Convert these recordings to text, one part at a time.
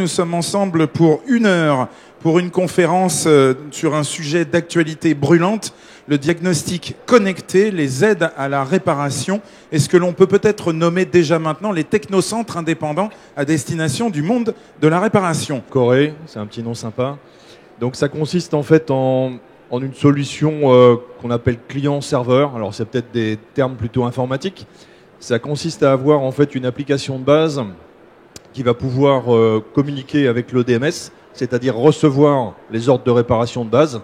nous sommes ensemble pour 1 heure pour une conférence sur un sujet d'actualité brûlante, le diagnostic connecté, les aides à la réparation et ce que l'on peut peut-être nommer déjà maintenant les technocentres indépendants à destination du monde de la réparation. Corée, c'est un petit nom sympa. Donc ça consiste en fait en une solution qu'on appelle client-serveur. Alors c'est peut-être des termes plutôt informatiques. Ça consiste à avoir en fait une application de base qui va pouvoir communiquer avec le DMS, c'est-à-dire recevoir les ordres de réparation de base,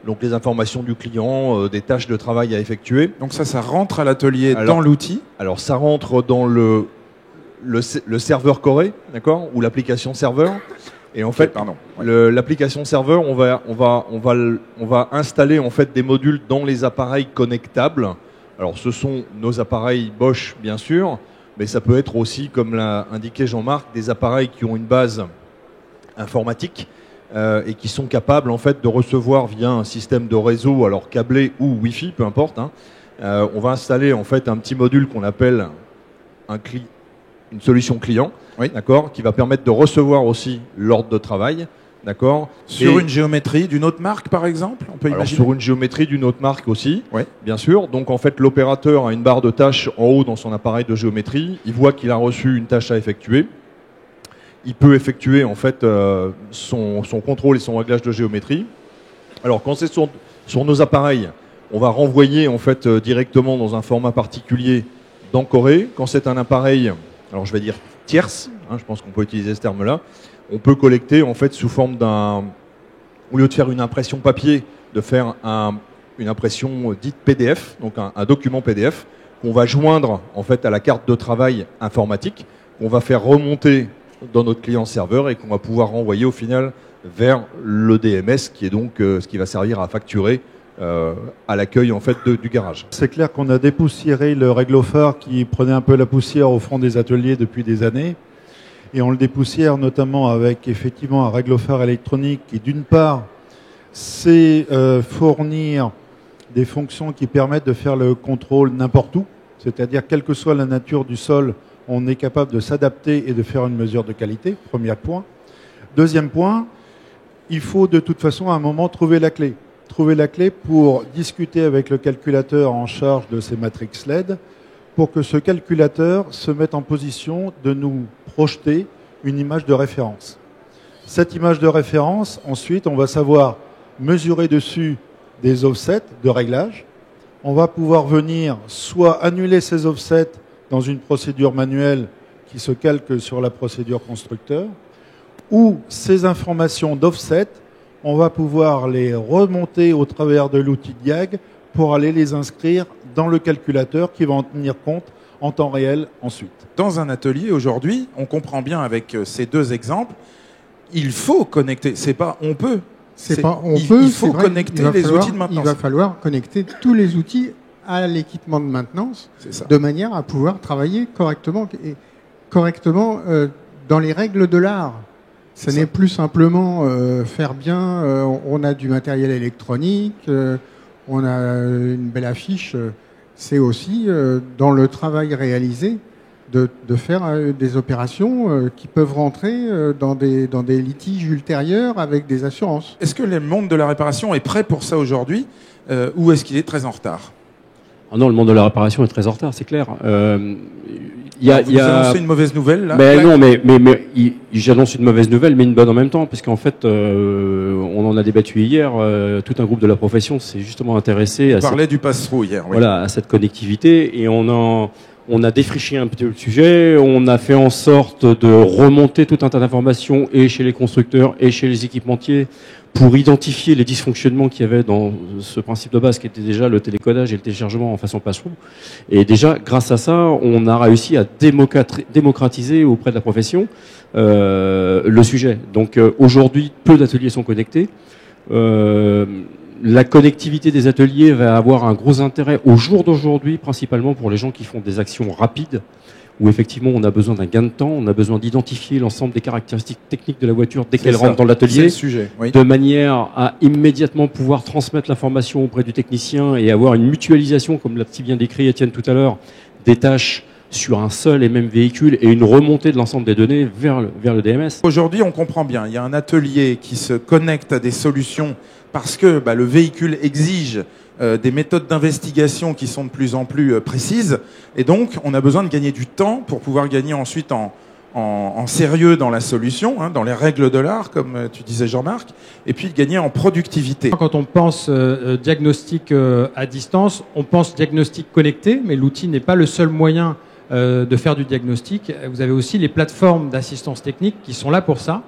donc les informations du client, des tâches de travail à effectuer. Donc ça rentre à l'atelier dans l'outil. Alors ça rentre dans le serveur Corée, d'accord, ou l'application serveur. Et en fait, l'application serveur, on va installer en fait des modules dans les appareils connectables. Alors ce sont nos appareils Bosch bien sûr, mais ça peut être aussi, comme l'a indiqué Jean-Marc, des appareils qui ont une base informatique et qui sont capables en fait de recevoir via un système de réseau, alors câblé ou Wi-Fi, peu importe. On va installer en fait un petit module qu'on appelle une solution client, oui, d'accord, qui va permettre de recevoir aussi l'ordre de travail, d'accord. Sur une géométrie d'une autre marque, par exemple, on peut imaginer. Sur une géométrie d'une autre marque aussi, oui, bien sûr. Donc en fait, l'opérateur a une barre de tâches en haut dans son appareil de géométrie. Il voit qu'il a reçu une tâche à effectuer. Il peut effectuer en fait son contrôle et son réglage de géométrie. Alors quand c'est sur nos appareils, on va renvoyer en fait directement dans un format particulier dans Corée. Quand c'est un appareil, alors je vais dire tierce, je pense qu'on peut utiliser ce terme-là, on peut collecter en fait sous forme au lieu de faire une impression papier, de faire une impression dite PDF, donc un document PDF qu'on va joindre en fait à la carte de travail informatique, qu'on va faire remonter dans notre client serveur et qu'on va pouvoir renvoyer au final vers le DMS qui est donc ce qui va servir à facturer à l'accueil en fait du garage. C'est clair qu'on a dépoussiéré le réglophare qui prenait un peu la poussière au fond des ateliers depuis des années. Et on le dépoussière notamment avec effectivement un réglophare électronique qui d'une part sait fournir des fonctions qui permettent de faire le contrôle n'importe où. C'est-à-dire quelle que soit la nature du sol, on est capable de s'adapter et de faire une mesure de qualité, premier point. Deuxième point, il faut de toute façon à un moment trouver la clé. Trouver la clé pour discuter avec le calculateur en charge de ces matrices LED pour que ce calculateur se mette en position de nous projeter une image de référence. Cette image de référence, ensuite, on va savoir mesurer dessus des offsets de réglage. On va pouvoir venir soit annuler ces offsets dans une procédure manuelle qui se calque sur la procédure constructeur, ou ces informations d'offset, on va pouvoir les remonter au travers de l'outil Diag pour aller les inscrire dans le calculateur qui va en tenir compte en temps réel ensuite. Dans un atelier aujourd'hui, on comprend bien avec ces deux exemples, il faut connecter, c'est pas on peut. C'est pas on peut, il faut connecter les outils de maintenance. Il va falloir connecter tous les outils à l'équipement de maintenance de manière à pouvoir travailler correctement dans les règles de l'art. Ce n'est plus simplement faire bien, on a du matériel électronique, on a une belle affiche. C'est aussi dans le travail réalisé de faire des opérations qui peuvent rentrer dans des litiges ultérieurs avec des assurances. Est-ce que le monde de la réparation est prêt pour ça aujourd'hui ou est-ce qu'il est très en retard ? Ah non, le monde de la réparation est très en retard, c'est clair. Vous annoncez une mauvaise nouvelle là ? Non, mais j'annonce une mauvaise nouvelle, mais une bonne en même temps, parce qu'en fait, on en a débattu hier. Tout un groupe de la profession s'est justement intéressé à du pass-through hier. Oui. Voilà, à cette connectivité, et on a défriché un petit peu le sujet. On a fait en sorte de remonter tout un tas d'informations, et chez les constructeurs et chez les équipementiers, pour identifier les dysfonctionnements qu'il y avait dans ce principe de base qui était déjà le télécodage et le téléchargement en façon pass-through. Et déjà, grâce à ça, on a réussi à démocratiser auprès de la profession le sujet. Donc aujourd'hui, peu d'ateliers sont connectés. La connectivité des ateliers va avoir un gros intérêt au jour d'aujourd'hui, principalement pour les gens qui font des actions rapides, où effectivement on a besoin d'un gain de temps, on a besoin d'identifier l'ensemble des caractéristiques techniques de la voiture dès qu'elle rentre dans l'atelier, de manière à immédiatement pouvoir transmettre l'information auprès du technicien et avoir une mutualisation, comme l'a si bien décrit Étienne tout à l'heure, des tâches sur un seul et même véhicule et une remontée de l'ensemble des données vers le DMS. Aujourd'hui, on comprend bien, il y a un atelier qui se connecte à des solutions parce que le véhicule exige des méthodes d'investigation qui sont de plus en plus précises. Et donc, on a besoin de gagner du temps pour pouvoir gagner ensuite en sérieux dans la solution, hein, dans les règles de l'art, comme tu disais Jean-Marc, et puis de gagner en productivité. Quand on pense diagnostic à distance, on pense diagnostic connecté, mais l'outil n'est pas le seul moyen de faire du diagnostic. Vous avez aussi les plateformes d'assistance technique qui sont là pour ça.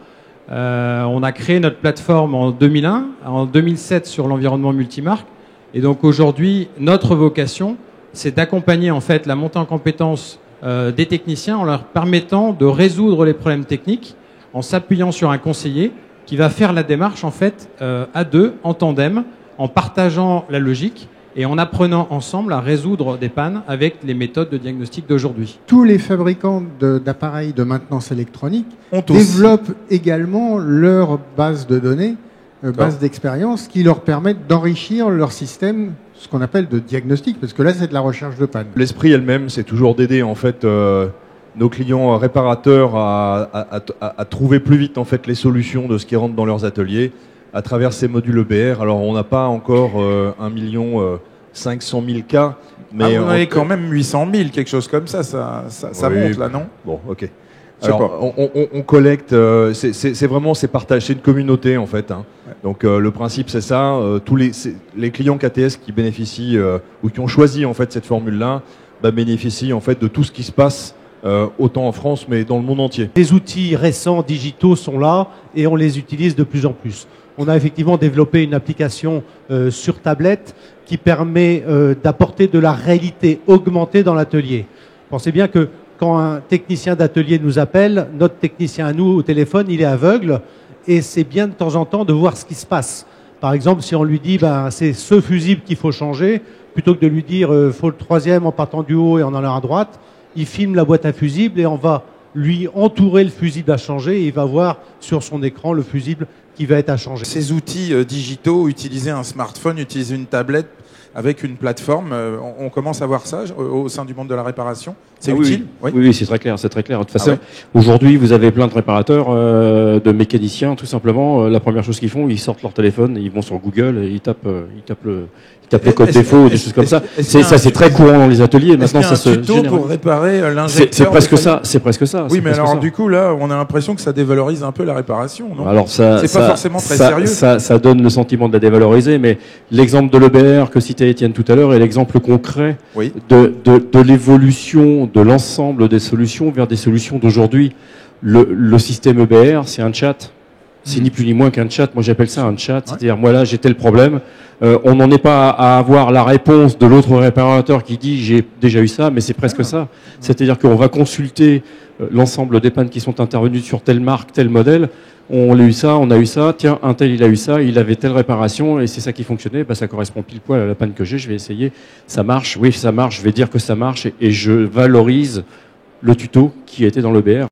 On a créé notre plateforme en 2001, en 2007 sur l'environnement multimarque. Et donc aujourd'hui, notre vocation, c'est d'accompagner en fait la montée en compétences des techniciens en leur permettant de résoudre les problèmes techniques en s'appuyant sur un conseiller qui va faire la démarche en fait à deux, en tandem, en partageant la logique et en apprenant ensemble à résoudre des pannes avec les méthodes de diagnostic d'aujourd'hui. Tous les fabricants d'appareils de maintenance électronique On développent également leur base de données, base d'expérience, qui leur permettent d'enrichir leur système, ce qu'on appelle de diagnostic, parce que là, c'est de la recherche de panne. L'esprit elle-même, c'est toujours d'aider en fait nos clients réparateurs à trouver plus vite en fait les solutions de ce qui rentre dans leurs ateliers à travers ces modules EBR. Alors on n'a pas encore 1 500 000 cas, mais vous en avez quand même 800 000, quelque chose comme ça oui, monte là, non? Bon, ok. Alors, on collecte, c'est vraiment partagé, c'est une communauté en fait. Hein. Ouais. Donc le principe c'est ça. Tous les clients KTS qui bénéficient ou qui ont choisi en fait cette formule-là, bénéficient en fait de tout ce qui se passe autant en France mais dans le monde entier. Les outils récents digitaux sont là et on les utilise de plus en plus. On a effectivement développé une application sur tablette qui permet d'apporter de la réalité augmentée dans l'atelier. Pensez bien que quand un technicien d'atelier nous appelle, notre technicien à nous au téléphone, il est aveugle et c'est bien de temps en temps de voir ce qui se passe. Par exemple, si on lui dit c'est ce fusible qu'il faut changer, plutôt que de lui dire faut le troisième en partant du haut et en allant à droite, il filme la boîte à fusibles et on va lui entourer le fusible à changer et il va voir sur son écran le fusible qui va être à changer. Ces outils digitaux, utiliser un smartphone, utiliser une tablette avec une plateforme, on commence à voir ça au sein du monde de la réparation. C'est utile. Oui, c'est très clair, c'est très clair. De toute façon, aujourd'hui, vous avez plein de réparateurs, de mécaniciens, tout simplement. La première chose qu'ils font, ils sortent leur téléphone, ils vont sur Google et ils tapent le code défaut, des choses comme ça. C'est très courant dans les ateliers. Maintenant, ça se tuto généralise. pour réparer l'injecteur. C'est presque ça. C'est presque ça. Oui, mais alors du coup là, on a l'impression que ça dévalorise un peu la réparation, non? Alors c'est pas forcément très sérieux. Ça donne le sentiment de la dévaloriser, mais l'exemple de l'EBR que citait Étienne tout à l'heure est l'exemple concret de l'évolution de l'ensemble des solutions vers des solutions d'aujourd'hui. Le système EBR, c'est un chat. C'est ni plus ni moins qu'un chat. Moi, j'appelle ça un chat. C'est-à-dire, moi là, j'ai tel problème. On n'en est pas à avoir la réponse de l'autre réparateur qui dit j'ai déjà eu ça, mais c'est presque ça. C'est-à-dire qu'on va consulter l'ensemble des pannes qui sont intervenues sur telle marque, tel modèle. On a eu ça, tiens, un tel il a eu ça, il avait telle réparation et c'est ça qui fonctionnait, ça correspond pile poil à la panne que j'ai, je vais essayer, ça marche, oui ça marche, je vais dire que ça marche et je valorise le tuto qui était dans l'EBR.